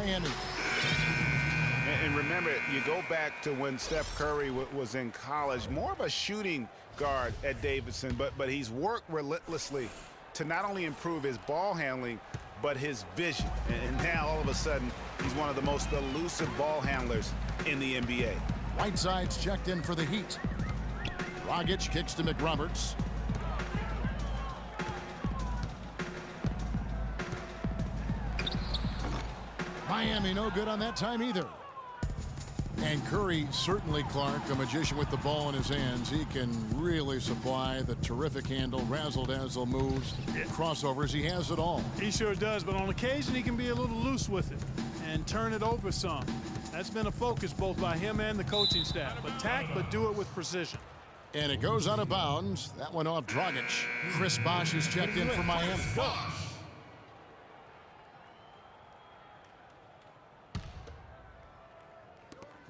Miami. And remember, you go back to when Steph Curry was in college, more of a shooting guard at Davidson, but he's worked relentlessly to not only improve his ball handling, but his vision. And now, all of a sudden, he's one of the most elusive ball handlers in the NBA. Whiteside's checked in for the Heat. Dragic kicks to McRoberts. Miami no good on that time either. And Curry, certainly, Clark, a magician with the ball in his hands. He can really supply the terrific handle, razzle-dazzle moves, crossovers. He has it all. He sure does, but on occasion he can be a little loose with it and turn it over some. That's been a focus both by him and the coaching staff. Attack, but do it with precision. And it goes out of bounds. That went off Dragic. Chris Bosh is checked in for Miami.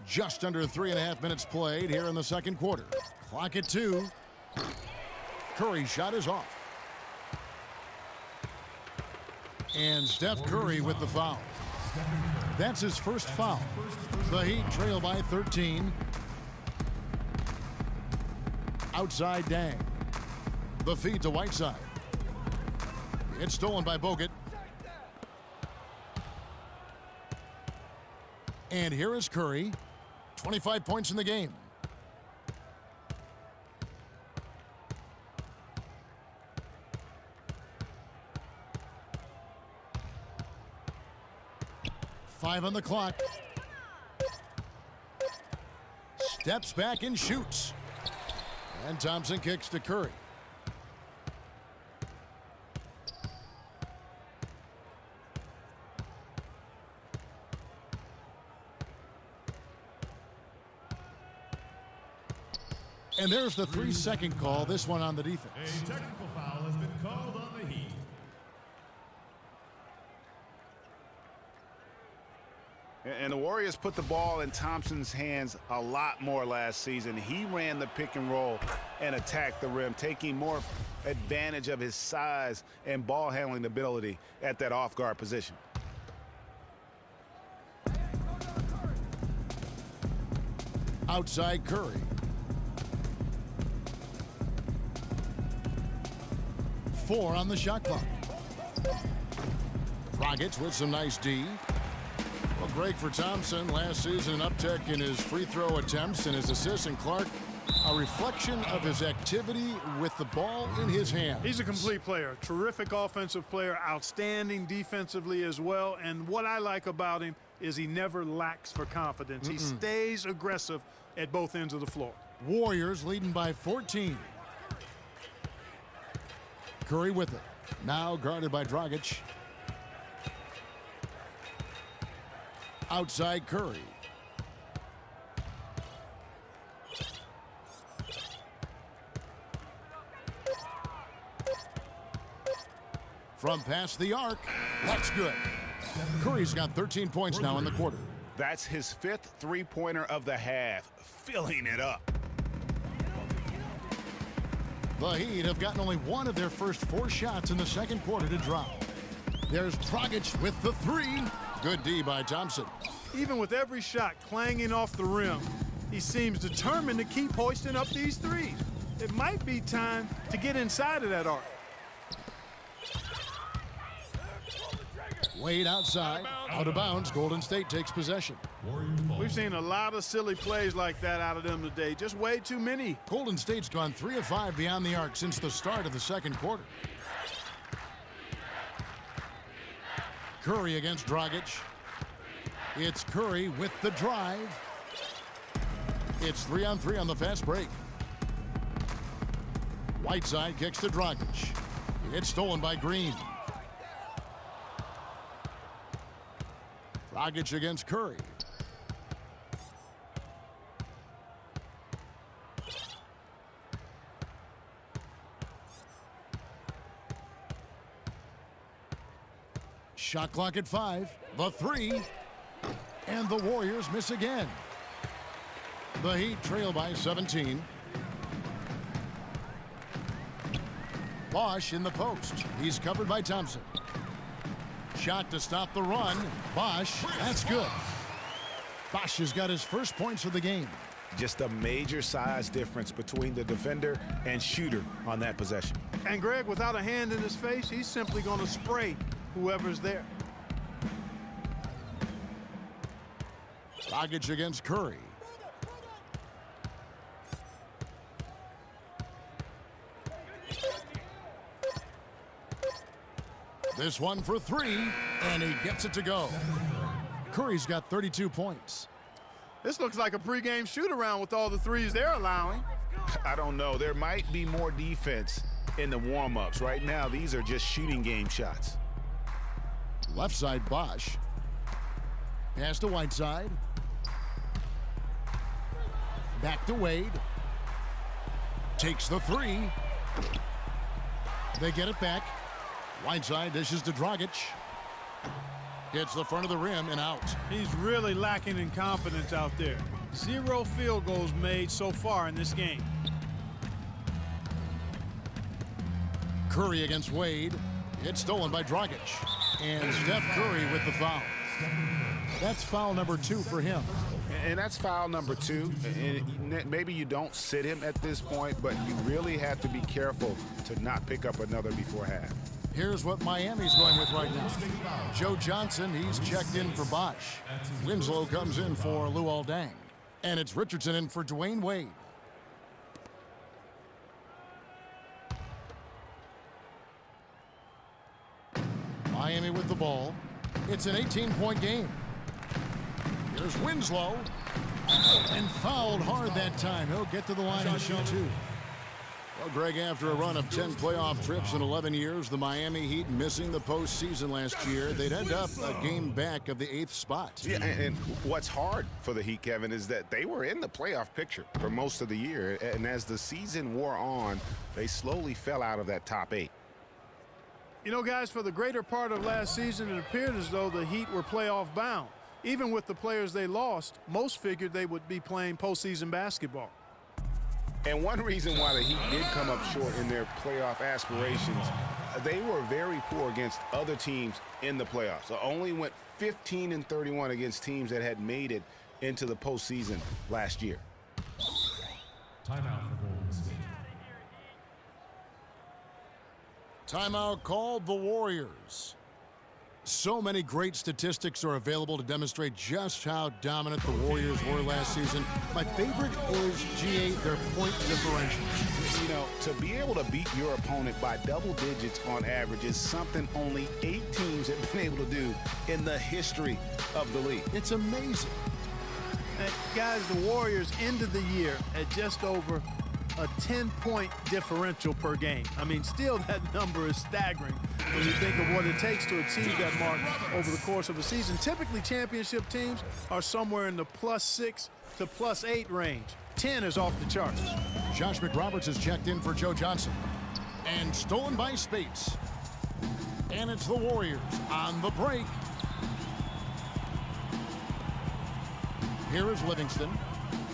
Just under 3.5 minutes played here in the second quarter. Clock at 2. Curry's shot is off. And Steph Curry with the foul. That's his first foul. The Heat trail by 13. Outside Dang. The feed to Whiteside. It's stolen by Bogut. And here is Curry. 25 points in the game. Five on the clock. Steps back and shoots. And Thompson kicks to Curry. And there's the 3-second call, this one on the defense. A technical foul has been called on the Heat. And the Warriors put the ball in Thompson's hands a lot more last season. He ran the pick and roll and attacked the rim, taking more advantage of his size and ball handling ability at that off-guard position. Outside Curry. 4 on the shot clock. Dragic with some nice D. Well, Greg, for Thompson, last season an uptick in his free throw attempts and his assists, and Clark, a reflection of his activity with the ball in his hands. He's a complete player, terrific offensive player, outstanding defensively as well, and what I like about him is he never lacks for confidence. He stays aggressive at both ends of the floor. Warriors leading by 14. Curry with it. Now guarded by Dragic. Outside Curry. From past the arc. That's good. Curry's got 13 points now in the quarter. That's his 5th three-pointer of the half, filling it up. The Heat have gotten only one of their first 4 shots in the second quarter to drop. There's Dragic with the 3. Good D by Thompson. Even with every shot clanging off the rim, he seems determined to keep hoisting up these threes. It might be time to get inside of that arc. Wade outside. Out of bounds. Golden State takes possession. We've seen a lot of silly plays like that out of them today. Just way too many. Golden State's gone 3 of 5 beyond the arc since the start of the second quarter. Curry against Dragic. It's Curry with the drive. It's 3-on-3 on the fast break. Whiteside kicks to Dragic. It's stolen by Green. Dragic against Curry. Shot clock at 5. The 3. And the Warriors miss again. The Heat trail by 17. Bosh in the post. He's covered by Thompson. shot to stop the run. Bosch, that's good. Bosch has got his first points of the game. Just a major size difference between the defender and shooter on that possession. And Greg, without a hand in his face, he's simply going to spray whoever's there. Dragic against Curry. This one for three, and he gets it to go. Curry's got 32 points. This looks like a pregame shoot-around with all the threes they're allowing. I don't know. There might be more defense in the warm-ups. Right now, these are just shooting game shots. Left side, Bosch. Pass to Whiteside. Back to Wade. Takes the three. They get it back. Whiteside dishes to Dragic. Hits the front of the rim and out. He's really lacking in confidence out there. 0 field goals made so far in this game. Curry against Wade. It's stolen by Dragic. And Steph Curry with the foul. That's foul number 2 for him. And that's foul number 2. And maybe you don't sit him at this point, but you really have to be careful to not pick up another before half. Here's what Miami's going with right now. Joe Johnson, he's checked in for Bosch. Winslow comes in for Luol Deng. And it's Richardson in for Dwayne Wade. Miami with the ball. It's an 18-point game. Here's Winslow. And fouled hard that time. He'll get to the line and shoot 2. Well, Greg, after a run of 10 playoff trips in 11 years, the Miami Heat missing the postseason last year, they'd end up a game back of the 8th spot. Yeah, and what's hard for the Heat, Kevin, is that they were in the playoff picture for most of the year, and as the season wore on, they slowly fell out of that top 8. You know, guys, for the greater part of last season, it appeared as though the Heat were playoff bound. Even with the players they lost, most figured they would be playing postseason basketball. And one reason why the Heat did come up short in their playoff aspirations, they were very poor against other teams in the playoffs. So only went 15-31 against teams that had made it into the postseason last year. Timeout for Golden State. Timeout called the Warriors. So many great statistics are available to demonstrate just how dominant the Warriors were last season. My favorite is, GA, their point differentials. You know, to be able to beat your opponent by double digits on average is something only 8 teams have been able to do in the history of the league. It's amazing. And guys, the Warriors ended the year at just over a 10-point differential per game. I mean, still that number is staggering when you think of what it takes to achieve that mark over the course of a season. Typically, championship teams are somewhere in the +6 to +8 range. 10 is off the charts. Josh McRoberts has checked in for Joe Johnson. And stolen by Spates. And it's the Warriors on the break. Here is Livingston,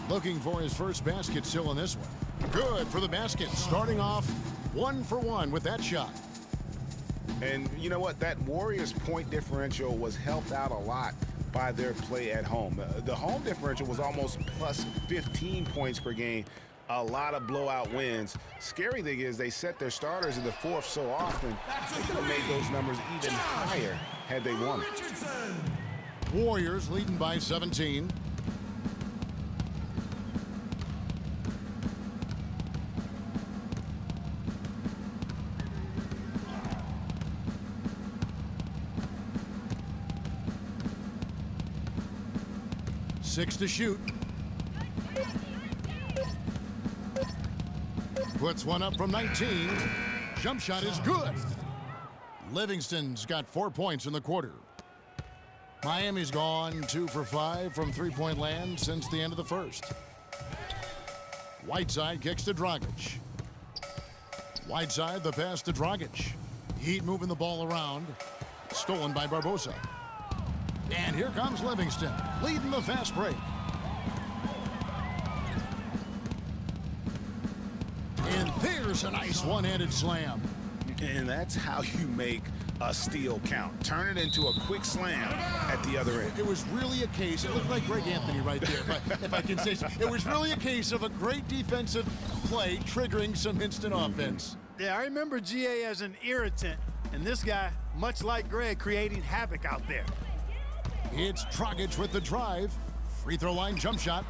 looking for his first basket still in this one. Good for the basket, starting off 1 for 1 with that shot. And you know what? That Warriors point differential was helped out a lot by their play at home. The home differential was almost +15 points per game. A lot of blowout wins. Scary thing is they set their starters in the 4th so often, they could have made those numbers even higher had they wanted. Warriors leading by 17. Six to shoot. Puts one up from 19. Jump shot is good. Livingston's got 4 points in the quarter. Miami's gone 2 for 5 from three-point land since the end of the first. Whiteside kicks to Dragic. Whiteside, the pass to Dragic. Heat moving the ball around. Stolen by Barbosa. And here comes Livingston, leading the fast break. And there's a nice one-handed slam. And that's how you make a steal count. Turn it into a quick slam at the other end. It was really a case, it looked like Greg Anthony right there, but if I can say so. It was really a case of a great defensive play triggering some instant offense. Yeah, I remember GA as an irritant, and this guy, much like Greg, creating havoc out there. It's Dragic with the drive. Free throw line jump shot.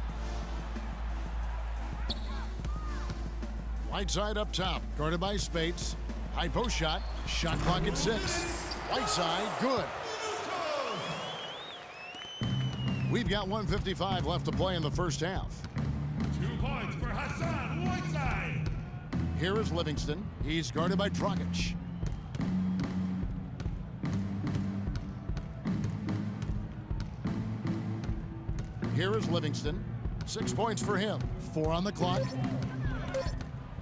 Whiteside up top, guarded by Spates. High post shot. Shot clock at 6. Whiteside, good. We've got 1:55 left to play in the first half. 2 points for Hassan Whiteside. Here is Livingston. He's guarded by Dragic. Here is Livingston. 6 points for him. 4 on the clock.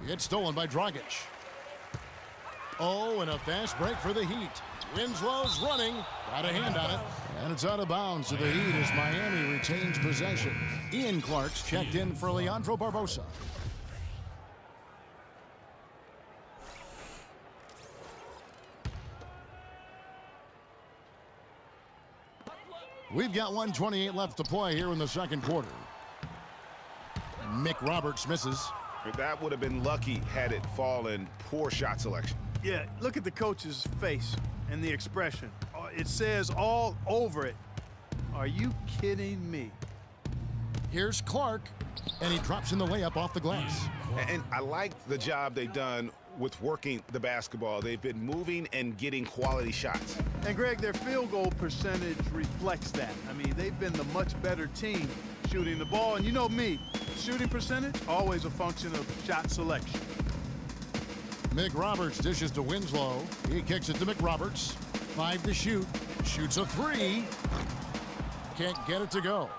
It's stolen by Dragic. Oh, and a fast break for the Heat. Winslow's running. Got a hand on it. And it's out of bounds to the Heat as Miami retains possession. Ian Clark's checked in for Leandro Barbosa. We've got 1:28 left to play here in the second quarter. Mick Roberts misses. That would have been lucky had it fallen. Poor shot selection. Yeah, look at the coach's face and the expression. It says all over it. Are you kidding me? Here's Clark, and he drops in the layup off the glass. And I like the job they've done with working the basketball. They've been moving and getting quality shots. And Greg, their field goal percentage reflects that. I mean, they've been the much better team shooting the ball. And you know me, shooting percentage, always a function of shot selection. Mick Roberts dishes to Winslow. He kicks it to Mick Roberts. 5 to shoot. Shoots a 3. Can't get it to go.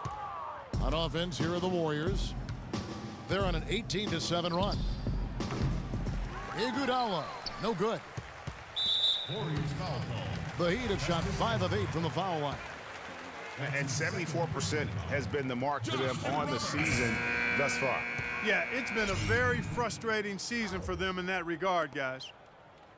On offense, here are the Warriors. They're on an 18-7 run. Iguodala, no good. Warriors foul call. The Heat have shot 5 of 8 from the foul line. And 74% has been the mark for them on the season thus far. Yeah, it's been a very frustrating season for them in that regard, guys.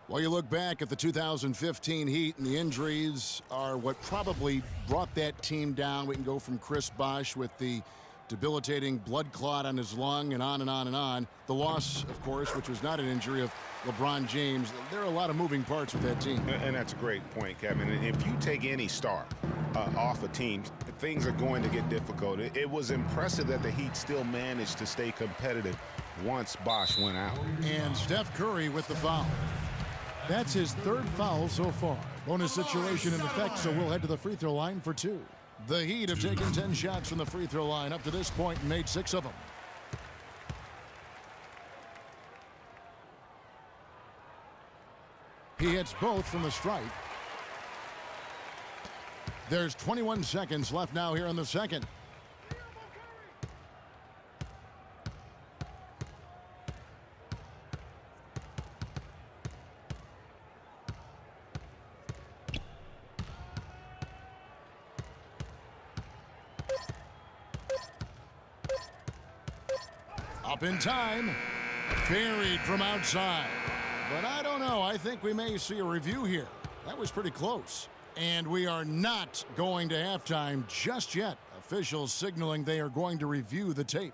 Well, you look back at the 2015 Heat, and the injuries are what probably brought that team down. We can go from Chris Bosh with the debilitating blood clot on his lung and on and on and on. The loss, of course, which was not an injury, of LeBron James. There are a lot of moving parts with that team. And that's a great point, Kevin. And if you take any star off a team, things are going to get difficult. It was impressive that the Heat still managed to stay competitive once Bosh went out. And Steph Curry with the foul. That's his 3rd foul so far. Bonus situation in effect, so we'll head to the free throw line for 2. The Heat have taken 10 shots from the free throw line up to this point and made 6 of them. He hits both from the stripe. There's 21 seconds left now here in the second. Up in time. Buried from outside. But I don't know. I think we may see a review here. That was pretty close. And we are not going to halftime just yet. Officials signaling they are going to review the tape.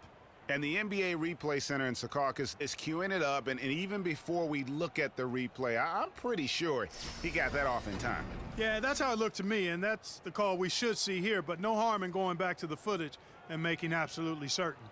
And the NBA Replay Center in Secaucus is queuing it up. And even before we look at the replay, I'm pretty sure he got that off in time. Yeah, that's how it looked to me, and that's the call we should see here. But no harm in going back to the footage and making absolutely certain.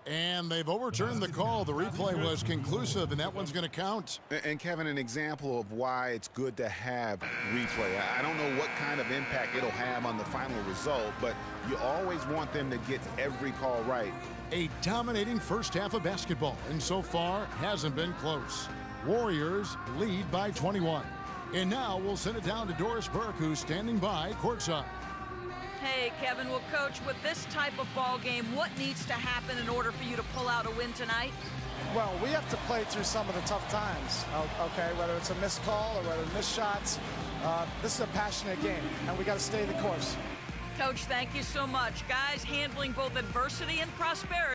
And they've overturned the call. The replay was conclusive, and that one's going to count. And Kevin, an example of why it's good to have replay. I don't know what kind of impact it'll have on the final result, but you always want them to get every call right. A dominating first half of basketball, and so far hasn't been close. Warriors lead by 21. And now we'll send it down to Doris Burke, who's standing by courtside. Hey, Kevin, well, Coach, with this type of ball game, what needs to happen in order for you to pull out a win tonight? Well, we have to play through some of the tough times, okay, whether it's a missed call or whether missed shots. this is a passionate game, and we got to stay the course. Coach, thank you so much. Guys handling both adversity and prosperity.